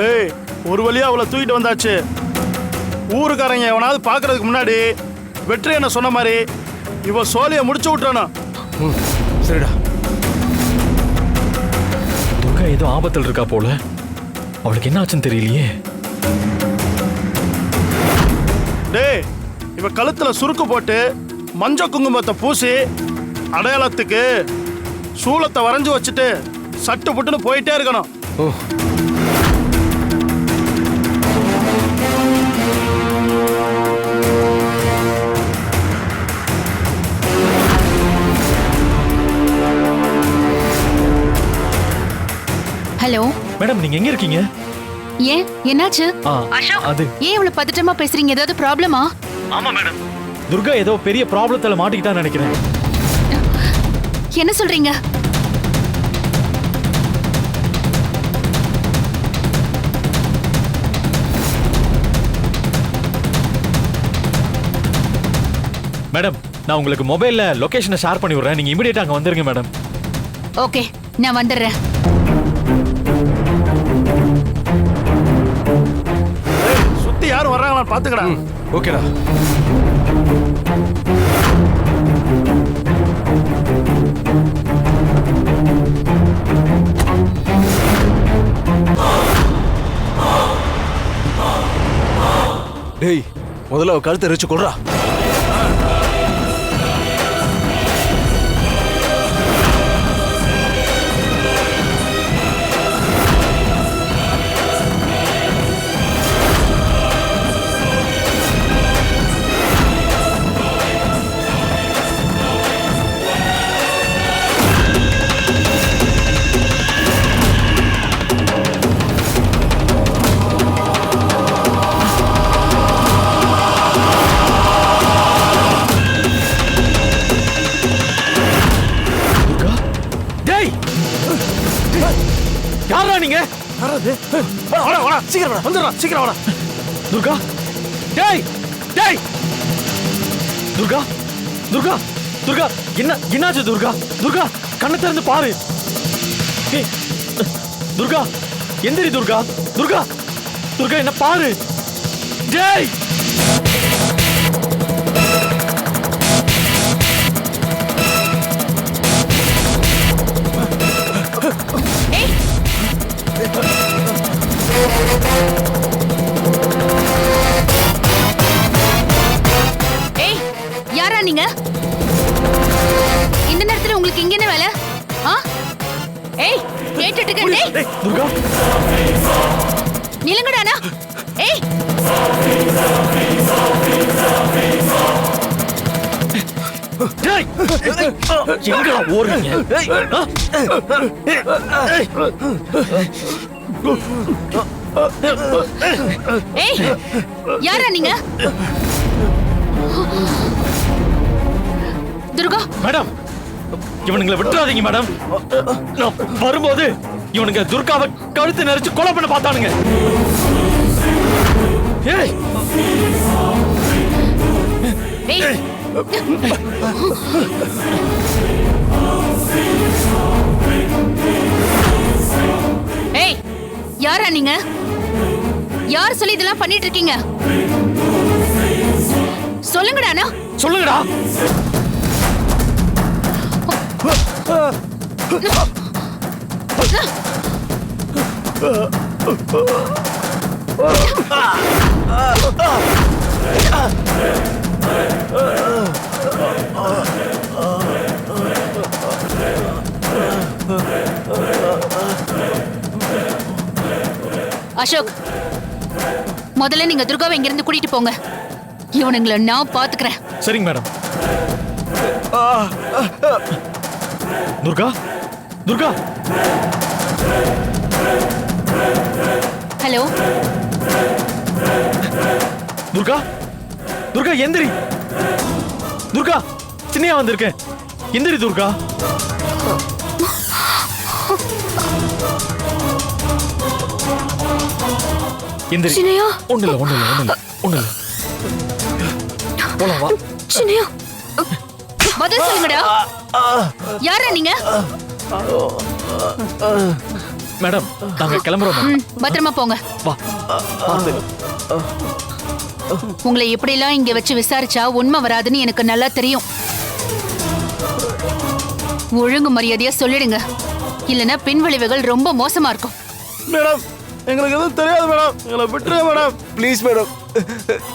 டேய், ஒரு வழியா அவளை தூக்கிட்டு வந்தாச்சு. ஊருக்காரங்க எவனாவது பாக்குறதுக்கு முன்னாடி வெற்றி என்ன சொன்ன மாதிரி இவ சோழிய முடிச்சு விட்டுறணும். சரிடா. துர்கா ஏதோ ஆபத்தில் இருக்கா போல. அவளுக்கு என்ன ஆச்சுன்னு தெரியலையே. டேய், இவ கழுத்துல சுருக்கு போட்டு மஞ்ச குங்குமத்தை பூசி அடையாளத்துக்கு சூளத்தை வரைஞ்சு வச்சுட்டு சட்டு புட்டுன்னு போயிட்டே இருக்கணும். ஓ, ஹலோ மேடம், நீங்க எங்க இருக்கீங்க? ஏன் என்னாச்சு? அது ஏன் இவ்வளவு பதட்டமா பேசுறீங்க? ஏதாவது ப்ராப்ளமா? ஆமா மேடம், துர்கா ஏதோ பெரிய ப்ராப்ளத்துல மாட்டிக்கிட்டான்னு நினைக்கிறேன். என்ன சொல்றீங்க? மேடம், நான் உங்களுக்கு மொபைல்ல லொகேஷனை ஷேர் பண்ணி விடுறேன். நீங்க இமிடியேட்டா அங்க வந்துருங்க மேடம். ஓகே, நான் வந்துடுறேன். சுத்தி யாரும் வர்றாங்களான்னு பாத்துக்கடா. ஓகேடா. டேய், முதல்ல அவ கழுத்தை எரிச்சு கொள்றா. யாரா நீங்க? வாடா வாடா, சீக்கிரம் வாடா, வந்துடுறா, சீக்கிரம் வாடா. துர்கா, டேய் டேய், துர்கா துர்கா துர்கா, என்னாச்சு துர்கா? துர்கா, கண்ணை திறந்து பாரு. ஏய், துர்கா, எந்திரி துர்கா. துர்கா துர்கா, என்ன பாரு. டேய், ஏய், யாரா நீங்க? இந்த நேரத்துல உங்களுக்கு இங்க என்ன வேலை? ஏய், கேட்டுட்டு இருக்கேன். டேய், துர்கா, நில்லுங்கடானா. ஏய், டேய், எங்கடா ஓடுறீங்க? ஏய், யாரா நீங்க? துர்கா, மேடம், இவனுங்களை விட்டுறாதீங்க மேடம். நான் வரும்போது இவனுங்க துர்காவை கழுத்து நெரிச்சு கொலை பண்ண பார்த்தானுங்க. ஏய், ஏய், ஏய், யாரா நீங்க? யார் சொல்லி இதெல்லாம் பண்ணிட்டு இருக்கீங்க? சொல்லுங்கடானா. சொல்லுங்கடா. அசோக், முதல்ல நீங்க துர்காவை இங்கிருந்து கூட்டிட்டு போங்க. இவனுங்களை நான் பாத்துக்கிறேன். சரிங்க மேடம். துர்கா, துர்கா. ஹலோ துர்கா, துர்கா, எந்திரி. துர்கா, சின்னையா வந்திருக்கேன். எந்திரி துர்கா. எந்திரி. சின்னையா. ஒண்ணு இல்ல. போலாம் வா. சின்னையா, பதில் சொல்லுங்கடா. யாரா நீங்க? மேடம் நாங்க கிளம்புறோம் மேடம். பத்திரமா போங்க. வா பார்த்து. உங்களை எப்படிலாம் இங்க வச்சு விசாரிச்சா உண்மை வராதுன்னு எனக்கு நல்லா தெரியும். ஒழுங்கு மரியாதையா சொல்லிடுங்க, இல்லைன்னா பின்விளைவுகள் ரொம்ப மோசமா இருக்கும். மேடம் எங்களுக்கு எதுவும் தெரியாது மேடம், எங்களை விட்டுருங்க மேடம். ப்ளீஸ் மேடம்,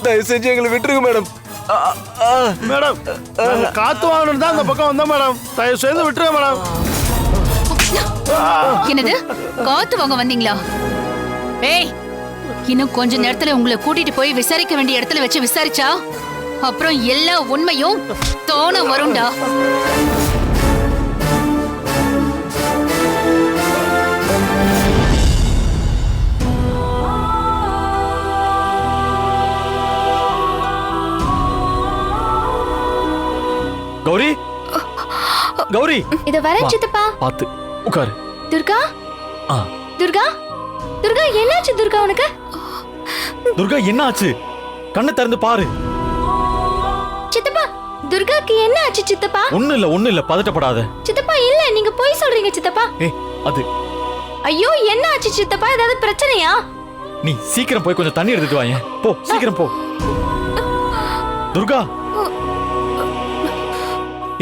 தயவு செஞ்சு எங்களை விட்டுருங்க மேடம். மேடம் நாங்க காத்து வாங்கணும் தான் இந்த பக்கம் வந்தோம் மேடம், தயவு செய்து விட்டுருங்க மேடம். என்னது, காத்து வாங்க வந்தீங்களா? ஏய், இன்னும் கொஞ்ச நேரத்துல உங்களை கூட்டிட்டு போய் விசாரிக்க வேண்டிய இடத்துல வச்சு விசாரிச்சா அப்புறம் எல்லா உண்மையும் தோண வரும்டா. கௌரி, கௌரி, இத வரேன் சித்தப்பா. பார்த்து உட்காரு. துர்கா, ஆ துர்கா, துர்கா என்னாச்சு துர்கா உனக்கு? துர்கா என்ன ஆச்சு? கண்ணை திறந்து பாரு. சித்தப்பா, துர்காக்கு என்ன ஆச்சு சித்தப்பா? ஒண்ணு இல்ல பதட்டப்படாத. சித்தப்பா இல்ல, நீங்க போய் சொல்றீங்க சித்தப்பா. அது ஐயோ என்ன ஆச்சு சித்தப்பா? ஏதாவது பிரச்சனையா? நீ சீக்கிரம் போய் கொஞ்சம் தண்ணி எடுத்துட்டு வாங்க. போ சீக்கிரம் போ. துர்கா,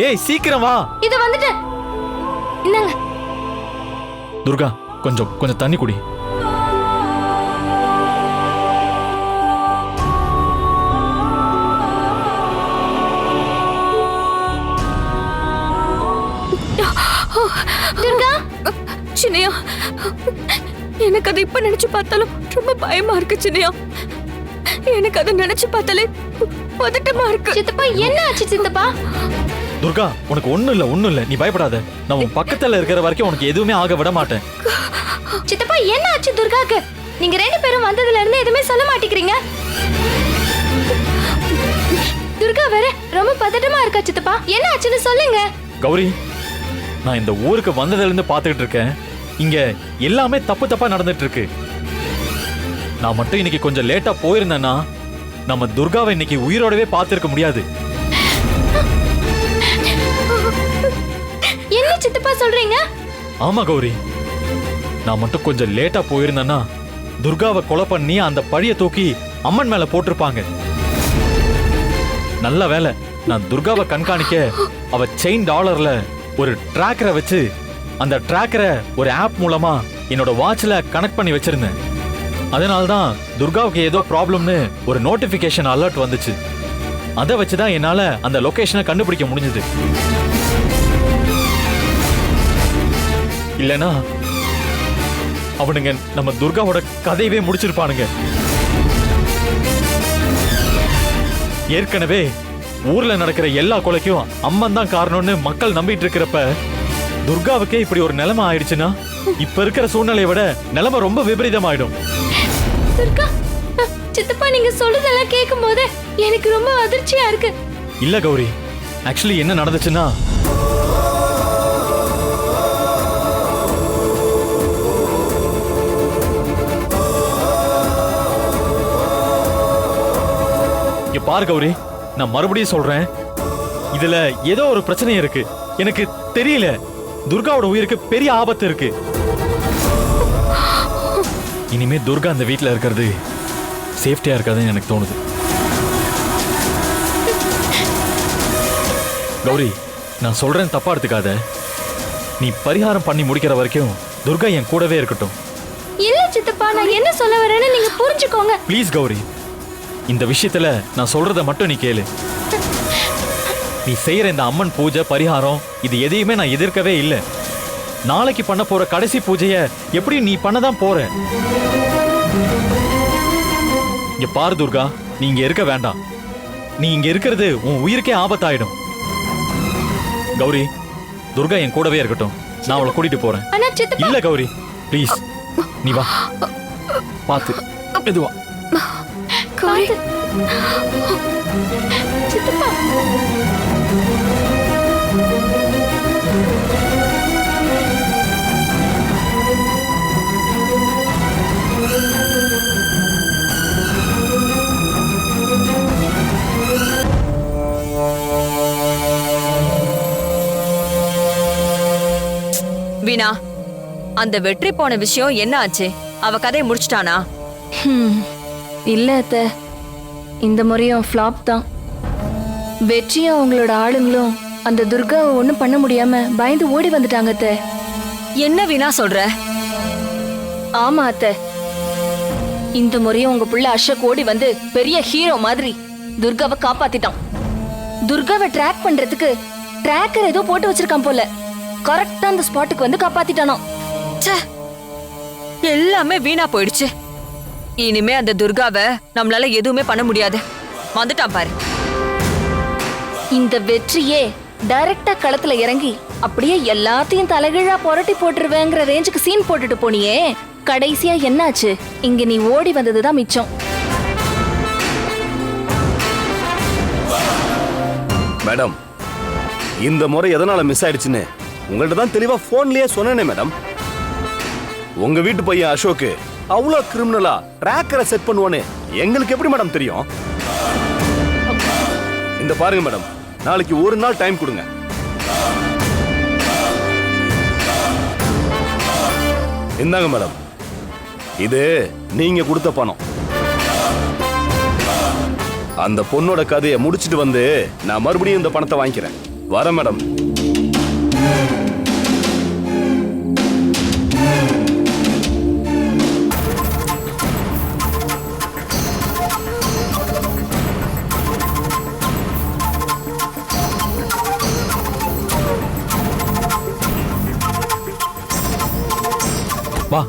ஏய் சீக்கிரம் வா. இது வந்துட்டு என்னங்க? துர்கா கொஞ்சம் தண்ணி குடி. துர்கா, சின்னையா, எனக்கு அதை இப்ப நினைச்சு பார்த்தாலும் ரொம்ப பயமா இருக்கு சின்னையா. எனக்கு அதை நினைச்சு பார்த்தாலே பதட்டமா இருக்கு. சித்தப்பா என்ன ஆச்சு சித்தப்பா? துர்கா உனக்கு ஒண்ணும் இல்ல, நீ பயப்படாத. நான் உன் பக்கத்துல இருக்கிற வரைக்கும் உனக்கு எதுவுமே ஆக விட மாட்டேன். சித்தப்பா என்ன ஆச்சு துர்காக்கு? நீங்க ரெண்டு பேரும் வந்ததுல இருந்து எதுவுமே சொல்ல மாட்டேங்கிறீங்க. துர்கா வேற ரொம்ப பதட்டமா இருக்கா சித்தப்பா. என்ன ஆச்சுன்னு சொல்லுங்க. கௌரி, நான் இந்த ஊருக்கு வந்ததுல இருந்து பாத்துக்கிட்டு இருக்கேன். இங்க எல்லாமே தப்பா நடந்துட்டு இருக்கு. நான் மட்டும் இன்னைக்கு கொஞ்சம் லேட்டா போயிருந்தேன்னா நம்ம துர்காவை இன்னைக்கு உயிரோடவே பார்த்திருக்க முடியாது. என்ன சித்தப்பா சொல்றீங்க? ஆமா கௌரி, நான் மட்டும் கொஞ்சம் லேட்டா போயிருந்தேன்னா துர்காவை கொலை பண்ணி அந்த பழிய தூக்கி அம்மன் மேல போட்டிருப்பாங்க. நல்ல வேலை நான் துர்காவை கண்காணிக்க அவ செயின் டாலர்ல ஒரு டிராக்கரை வச்சு அந்த டிராக்கரை ஒரு ஆப் மூலமா என்னோட வாட்ச்ல கனெக்ட் பண்ணி வச்சிருந்தேன். அதனால்தான் துர்காவுக்கு ஏதோ ப்ராப்ளம்னு ஒரு நோட்டிபிகேஷன் அலர்ட் வந்துச்சு. அதை வச்சுதான் என்னால அந்த லொகேஷனை கண்டுபிடிக்க முடிஞ்சது. இல்லனா அவனுங்க நம்ம துர்காவோட கதையவே முடிச்சிருப்பானுங்க. ஏற்கனவே ஊர்ல நடக்கிற எல்லா கொலைக்கும் அம்மன் தான் காரணம்னு மக்கள் நம்பிட்டு இருக்கிறப்ப துர்காவுக்கே இப்படி ஒரு நிலைமை ஆயிடுச்சுன்னா இப்ப இருக்கிற சூழ்நிலையை விட நிலைமை ரொம்ப விபரீதமாயிடும். துர்கா, சித்தப்பா நீங்க சொல்றதெல்லாம் கேட்கும் போது எனக்கு ரொம்ப அதிர்ச்சியா இருக்கு. இல்ல கௌரி, ஆக்சுவலி என்ன நடந்துச்சுன்னா இங்க பாரு கௌரி, நான் மறுபடியும் சொல்றேன், இதுல ஏதோ ஒரு பிரச்சனை இருக்கு. எனக்கு தெரியல, துர்காவோட உயிருக்கு பெரிய ஆபத்து இருக்கு. இனிமே துர்கா அந்த வீட்ல இருக்கிறது சேஃப்டியா இருக்காதுன்னு எனக்கு தோணுது. கௌரி, நான் சொல்றேன் தப்பா எடுத்துக்காத. நீ பரிகாரம் பண்ணி முடிக்கிற வரைக்கும் துர்கா என் கூடவே இருக்கட்டும். இல்ல சித்தப்பா, நான் என்ன சொல்ல வரேன்னு நீங்க புரிஞ்சுக்கோங்க. ப்ளீஸ் கௌரி, இந்த விஷயத்துல நான் சொல்றத மட்டும் நீ கேளு. நீ செய்யற இந்த அம்மன் பூஜை பரிகாரம் இது எதையுமே நான் எதிர்க்கவே இல்லை. நாளைக்கு பண்ண போற கடைசி பூஜைய எப்படி நீ பண்ணதான் போற. இங்க பாரு துர்கா, நீ இங்க இருக்க வேண்டாம். நீ இங்க இருக்கிறது உன் உயிருக்கே ஆபத்தாயிடும். கௌரி, துர்கா என் கூடவே இருக்கட்டும். நான் அவளை கூட்டிட்டு போறேன். ஆனா சித்தப்பா. இல்ல கௌரி, ப்ளீஸ் நீ வா. பாத்து மெதுவா. கௌரி, சித்தப்பா. வீணா, அந்த வெற்றி போன விஷயம் என்ன ஆச்சு? அவ கதையை முடிச்சிட்டானா? இல்ல அத்தை, இந்த முறையும் ஃப்ளாப் தான். வெற்றியும் அவங்களோட ஆளுங்களும் அந்த துர்காவை ஒண்ணும் பண்ண முடியாம பயந்து ஓடி வந்துட்டாங்க அத்தை. என்ன வீணா சொல்ற? ஆமா அத்தை, இந்த முறையும் உங்க புள்ள அசோக் ஓடி வந்து பெரிய ஹீரோ மாதிரி துர்காவை காப்பாத்திட்டான். துர்காவை ட்ராக் பண்றதுக்கு ட்ராக்கர் ஏதோ போட்டு வச்சிருக்கான் போல. கரெக்டா அந்த ஸ்பாட்டுக்கு வந்து காப்பாத்திட்டானாம். ச்சே, எல்லாமே வீணா போயிடுச்சு. இனிமே அந்த துர்காவை நம்மளால எதுவுமே பண்ண முடியாது. வந்துட்டான் பாரு. இந்த வெற்றியே டைரக்டா களத்துல இறங்கி அப்படியே எல்லாத்தையும் தலைகீழா புரட்டி போட்டுருவேங்கிற ரேஞ்சுக்கு சீன் போட்டுட்டு போனியே, கடைசியா என்னாச்சு? இங்க நீ ஓடி வந்ததுதான் மிச்சம். மேடம், இந்த முறை எதனால மிஸ் ஆயிடுச்சுன்னு உங்கள்ட்ட தான் தெளிவா போன்லயே சொன்னேனே மேடம். உங்க வீட்டு பையன் அசோக் அவ்வளோ கிரிமினலா ட்ராக்கரை செட் பண்ணுவானே எங்களுக்கு எப்படி மேடம் தெரியும்? இந்த பாருங்க மேடம், நாளைக்கு ஒரு நாள் டைம் கொடுங்க. இந்தாங்க மேடம், இது நீங்க கொடுத்த பணம். அந்த பொண்ணோட கதையை முடிச்சிட்டு வந்து நான் மறுபடியும் இந்த பணத்தை வாங்கிக்கிறேன். வரேன் மேடம். வா.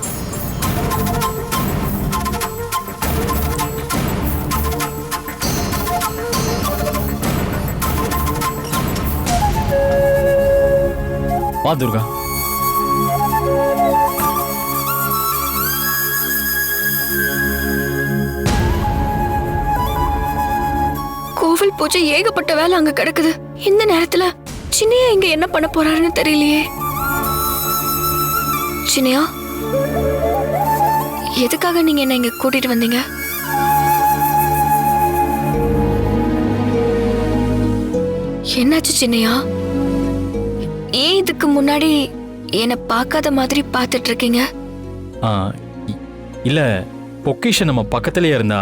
வா துர்கா. கோவில் பூஜை ஏகப்பட்ட வேலை அங்க கிடக்குது. இந்த நேரத்துல சின்னையா இங்க என்ன பண்ண போறாருன்னு தெரியலையே. சின்னையா, எதுக்காக நீங்க என்ன இங்க கூட்டிட்டு வந்தீங்க? என்னாச்சு சின்னையா? ஏன் இதுக்கு முன்னாடி என்ன பார்க்காத மாதிரி பார்த்துட்டு இருக்கீங்க? இல்ல, பொக்கிஷன் நம்ம பக்கத்திலே இருந்தா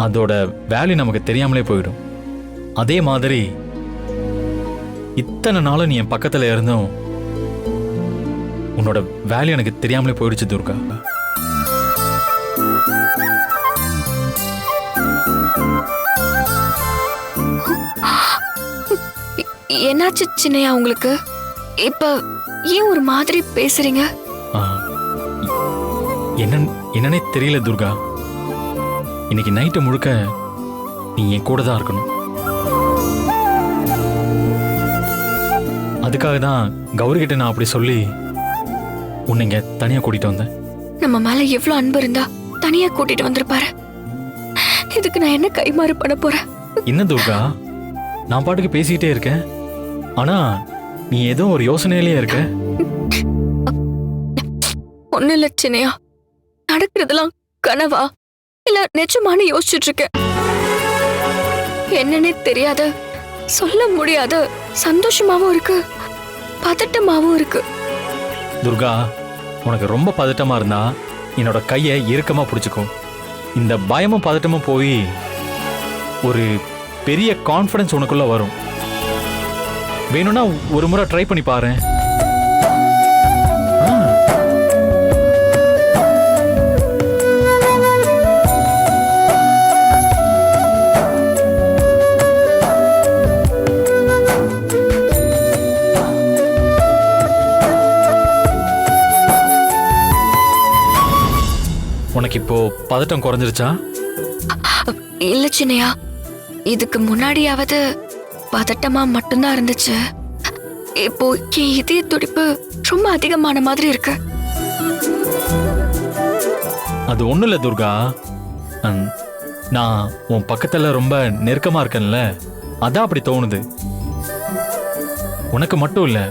அதோட வேல்யூ நமக்கு தெரியாமலே போயிடும். அதே மாதிரி இத்தனை நாளும் நீ என் பக்கத்துல இருந்தும் உன்னோட வேல்யூ எனக்கு தெரியாமலே போயிடுச்சு துர்கா. என்னாச்சு சின்னையா உங்களுக்கு? இப்ப ஏன் ஒரு மாதிரி பேசுறீங்க? என்னன்னே தெரியல துர்கா. இன்னைக்கு நைட்டு முழுக்க நீ என் கூட தான் இருக்கணும். அதுக்காக தான் கௌரி கிட்ட நான் அப்படி சொல்லி உன்னை இங்க தனியா கூட்டிட்டு வந்தேன். நம்ம மேல எவ்வளவு அன்பு இருந்தா தனியா கூட்டிட்டு வந்திருப்பாரு. இதுக்கு நான் என்ன கைமாறு பண்ண போறேன்? என்ன துர்கா, நான் பாட்டுக்கு பேசிக்கிட்டே இருக்கேன், ஆனா நீ ஏதோ ஒரு யோசனையிலேயே இருக்க. ஒண்ணு இல்ல சின்னையா, நடக்கிறதெல்லாம் கனவா இல்ல நிஜமானு யோசிச்சுட்டு இருக்கேன். என்னன்னே தெரியாத, சொல்ல முடியாத சந்தோஷமாவும் இருக்கு, பதட்டமாவும் இருக்கு. துர்கா, உனக்கு ரொம்ப பதட்டமா இருந்தா என்னோட கையை இறுக்கமா பிடிச்சுக்கும். இந்த பயமும் பதட்டமும் போய் ஒரு பெரிய கான்ஃபிடன்ஸ் உனக்குள்ள வரும். வேணும்னா ஒரு முறை ட்ரை பண்ணி பாரு. உனக்கு இப்போ பதட்டம் குறைஞ்சிருச்சா? இல்ல சின்னையா, இதுக்கு முன்னாடியாவது பதட்டமா மட்டும்தான் இருந்துச்சு. இப்போ என் இதய துடிப்பு ரொம்ப அதிகமான மாதிரி இருக்கு. அது ஒண்ணும் இல்ல துர்கா, நான் உன் பக்கத்துல ரொம்ப நெருக்கமா இருக்கேன்ல, அதான் அப்படி தோணுது. உனக்கு மட்டும் இல்ல,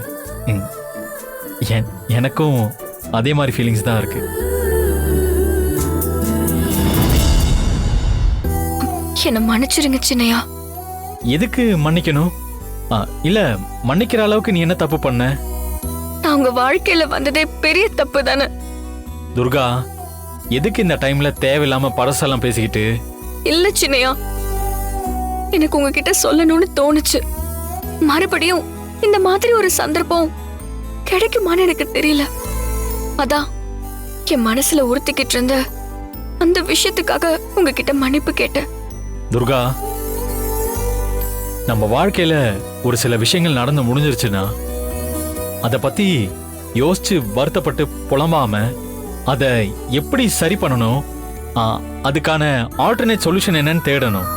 எனக்கும் அதே மாதிரி ஃபீலிங்ஸ் தான் இருக்கு. என்ன மன்னிச்சிருங்க சின்னையா. எதுக்கு மன்னிக்கணும்? இல்ல, மன்னிக்கிற அளவுக்கு நீ என்ன தப்பு பண்ண? நான் நான் உங்க வாழ்க்கையில வந்ததே பெரிய தப்பு தானே. துர்கா, எதுக்கு இந்த டைம்ல தேவையில்லாம பரசெல்லாம் பேசிக்கிட்டு? இல்ல சின்னையா, எனக்கு உங்ககிட்ட சொல்லணும்னு தோணுச்சு. மறுபடியும் இந்த மாதிரி ஒரு சந்தர்ப்பம் கிடைக்குமான்னு எனக்கு தெரியல. அதான் என் மனசுல உறுத்திக்கிட்டு இருந்த அந்த விஷயத்துக்காக உங்ககிட்ட மன்னிப்பு கேட்டேன். துர்கா, நம்ம வாழ்க்கையில ஒரு சில விஷயங்கள் நடந்து முடிஞ்சிருச்சுன்னா அதை பத்தி யோசிச்சு வருத்தப்பட்டு புலம்பாம அதை எப்படி சரி பண்ணணும், அதுக்கான ஆல்டர்னேட் சொல்யூஷன் என்னன்னு தேடணும்.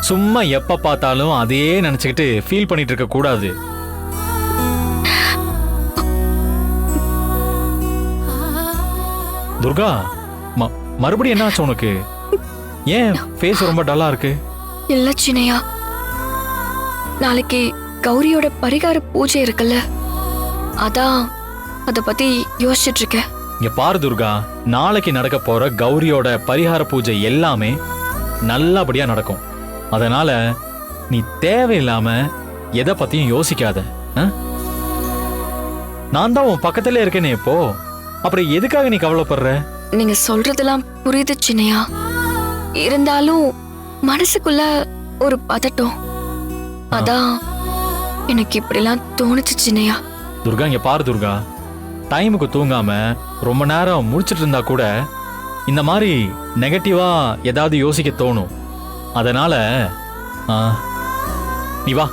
சும்மா எப்ப பார்த்தாலும் அதையே நினைச்சுக்கிட்டு ஃபீல் பண்ணிட்டு இருக்க கூடாது. துர்கா, மறுபடியும் என்னாச்சு உனக்கு? ஏன் ஃபேஸ் ரொம்ப டல்லா இருக்கு? இல்ல சின்னையா, நாளைக்கு கௌரியோட பரிகார பூஜை இருக்குல்ல, அதான் அத பத்தி யோசிச்சுட்டு இருக்கேன். இங்க பாரு துர்கா, நாளைக்கு நடக்க போற கௌரியோட பரிகார பூஜை எல்லாமே நல்லபடியா நடக்கும். அதனால நீ தேவையில்லாம எதை பத்தியும் யோசிக்காத. நான் தான் உன் பக்கத்துல இருக்கேனே இப்போ, அப்புறம் எதுக்காக நீ கவலைப்படுற? நீங்க சொல்றதெல்லாம் புரியுது சின்னையா, இருந்தாலும் மனசுக்குள்ள ஒரு பதட்டம். அதான் எனக்கு இப்படிலாம் தோணுச்சு சின்னையா. துர்கா, இங்க பாரு துர்கா, டைமுக்கு தூங்காம ரொம்ப நேரம் முடிச்சிட்டு இருந்தா கூட இந்த மாதிரி நெகட்டிவா ஏதாவது யோசிக்க தோணும். அதனால நீ வா,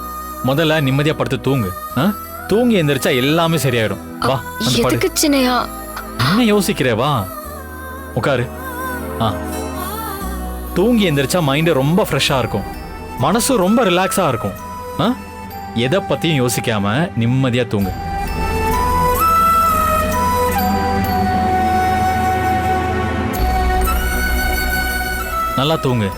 முதல்ல நிம்மதியா படுத்து தூங்கு. தூங்கி எந்திரிச்சா எல்லாமே சரியாயிடும். வா, எதுக்கு சின்னையா? என்ன யோசிக்கிற? வா உட்காரு. தூங்கி எந்திரிச்சா மைண்ட் ரொம்ப ஃப்ரெஷ்ஷா இருக்கும், மனசு ரொம்ப ரிலாக்ஸா இருக்கும். எதை பத்தியும் யோசிக்காம நிம்மதியா தூங்கு. நல்லா தூங்கு.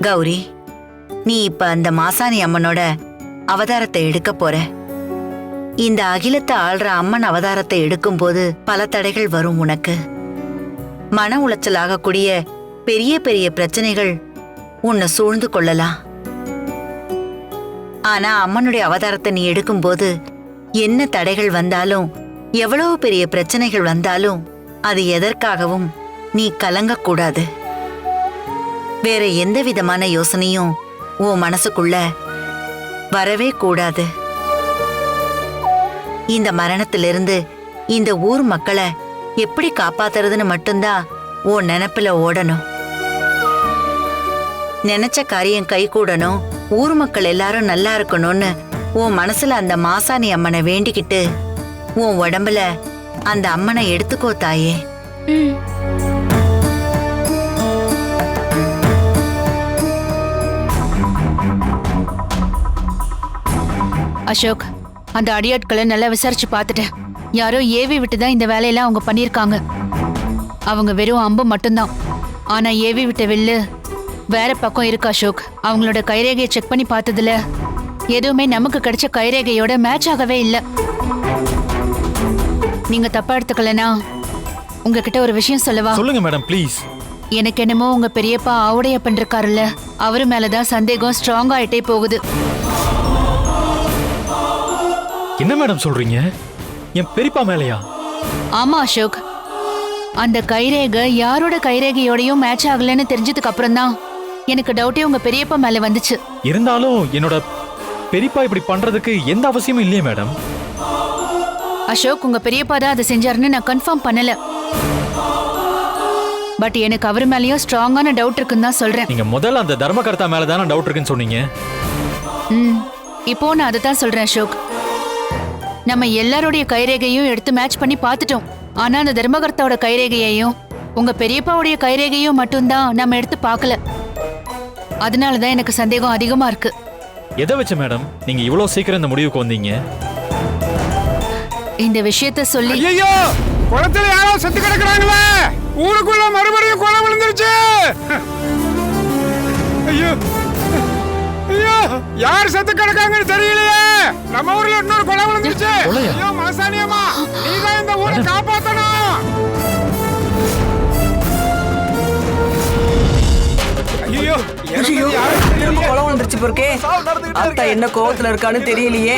கௌரி, நீ இப்ப அந்த மாசாணி அம்மனோட அவதாரத்தை எடுக்க போற. இந்த அகிலத்தை ஆள்ற அம்மன் அவதாரத்தை எடுக்கும் போது பல தடைகள் வரும் உனக்கு. மன உளைச்சலாகக்கூடிய பெரிய பெரிய பிரச்சனைகள் உன்னை சூழ்ந்து கொள்ளலாம். ஆனா அம்மனுடைய அவதாரத்தை நீ எடுக்கும்போது என்ன தடைகள் வந்தாலும், எவ்வளவு பெரிய பிரச்சனைகள் வந்தாலும் அது எதற்காகவும் நீ கலங்கக்கூடாது. வேற எந்த விதமான யோசனையும் உன் மனசுக்குள்ள வரவே கூடாது. இந்த மரணத்திலிருந்து இந்த ஊர் மக்களை எப்படி காப்பாத்துறதுன்னு மட்டும்தான் உன் நினைப்புல ஓடணும். நினைச்ச காரியம் கை கூடணும், ஊர் மக்கள் எல்லாரும் நல்லா இருக்கணும்னு உன் மனசுல அந்த மாசாணி அம்மனை வேண்டிக்கிட்டு உன் உடம்புல அந்த அம்மனை எடுத்துக்கோ தாயே. அசோக், அந்த அடியாட்களை நல்லா விசாரிச்சு பார்த்துட்டேன். யாரோ ஏவி விட்டு தான் இந்த வேலையெல்லாம் அவங்க பண்ணியிருக்காங்க. அவங்க வெறும் அம்பு மட்டும்தான். ஆனா ஏவி விட்ட வில்லு வேற பக்கம் இருக்கு அசோக். அவங்களோட கைரேகையை செக் பண்ணி பார்த்ததுல எதுவுமே நமக்கு கிடைச்ச கைரேகையோட மேட்ச் ஆகவே இல்லை. நீங்க தப்பா எடுத்துக்கலனா உங்ககிட்ட ஒரு விஷயம் சொல்லவா? சொல்லுங்க மேடம், ப்ளீஸ். எனக்கு என்னமோ உங்க பெரியப்பா ஆவுடையப்பன் இருக்காருல்ல, அவரு மேலதான் சந்தேகம் ஸ்ட்ராங் ஆயிட்டே போகுது. என்ன மேடம் சொல்றீங்க? என் பெரியப்பா மேலையா? ஆமா அசோக், அந்த கைரேகை யாரோட கைரேகையோடையும் மேட்ச் ஆகலன்னு தெரிஞ்சதுக்கு அப்புறம் தான் எனக்கு டவுட்டே உங்க பெரியப்பா மேல வந்துச்சு. இருந்தாலும் என்னோட பெரியப்பா இப்படி பண்றதுக்கு எந்த அவசியமும் இல்லையே மேடம். அசோக், உங்க பெரியப்பா தான் அதை செஞ்சாருன்னு நான் கன்ஃபார்ம் பண்ணல. பட் எனக்கு அவர் மேலயும் ஸ்ட்ராங்கான டவுட் இருக்குன்னு தான் சொல்றேன். நீங்க முதல்ல அந்த தர்மகர்த்தா மேல தானே டவுட் இருக்குன்னு சொன்னீங்க. இப்போ நான் அதை தான் சொல்றேன் அசோக். நம்ம எல்லாருடைய கைரேகையும் எடுத்து மேட்ச் பண்ணி பார்த்துட்டோம். ஆனா அந்த தர்மகர்த்தாவோட கைரேகையையும் உங்க பெரியப்பாவுடைய கைரேகையும் மட்டும்தான் நம்ம எடுத்து பார்க்கல. அதனாலதான் எனக்கு சந்தேகம் அதிகமா இருக்கு. எதை வச்சு மேடம் நீங்க இவ்வளவு சீக்கிரம் இந்த முடிவுக்கு வந்தீங்க? இந்த விஷயத்த சொல்லி ஐயோ, குளத்துல யாரோ செத்து கிடக்குறாங்களே, ஊருக்குள்ள மறுபடியும் கொலை விழுந்துருச்சு. ஐயோ ஐயோ, யார் செத்து கிடக்காங்கன்னு தெரியலையே. நம்ம ஊர்ல இன்னொரு கொலை விழுந்துருச்சு. கொலையா? ஐயோ மனசானியம்மா, நீதான் இந்த ஊரை காப்பாத்தணும். ஐயோ ஐயோ, திரும்ப கொலை வந்துருச்சு பொறுக்கே. அத்தா என்ன கோவத்துல இருக்கான்னு தெரியலையே.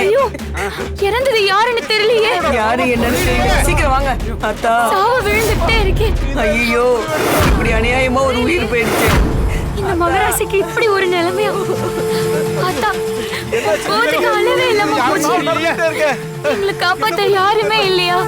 இறந்தது யாருன்னு தெரியலையே. யாரு என்னன்னு தெரியல. சீக்கிரம் வாங்க அத்தா. சாவ விழுந்துட்டே இருக்கேன். ஐயோ, இப்படி அநியாயமா ஒரு உயிர் போயிடுச்சு. இந்த மகராசிக்கு இப்படி ஒரு நிலைமையா? அத்தா, போதுக்கு அளவே இல்லாம போச்சு. எங்களை காப்பாத்த யாருமே இல்லையா?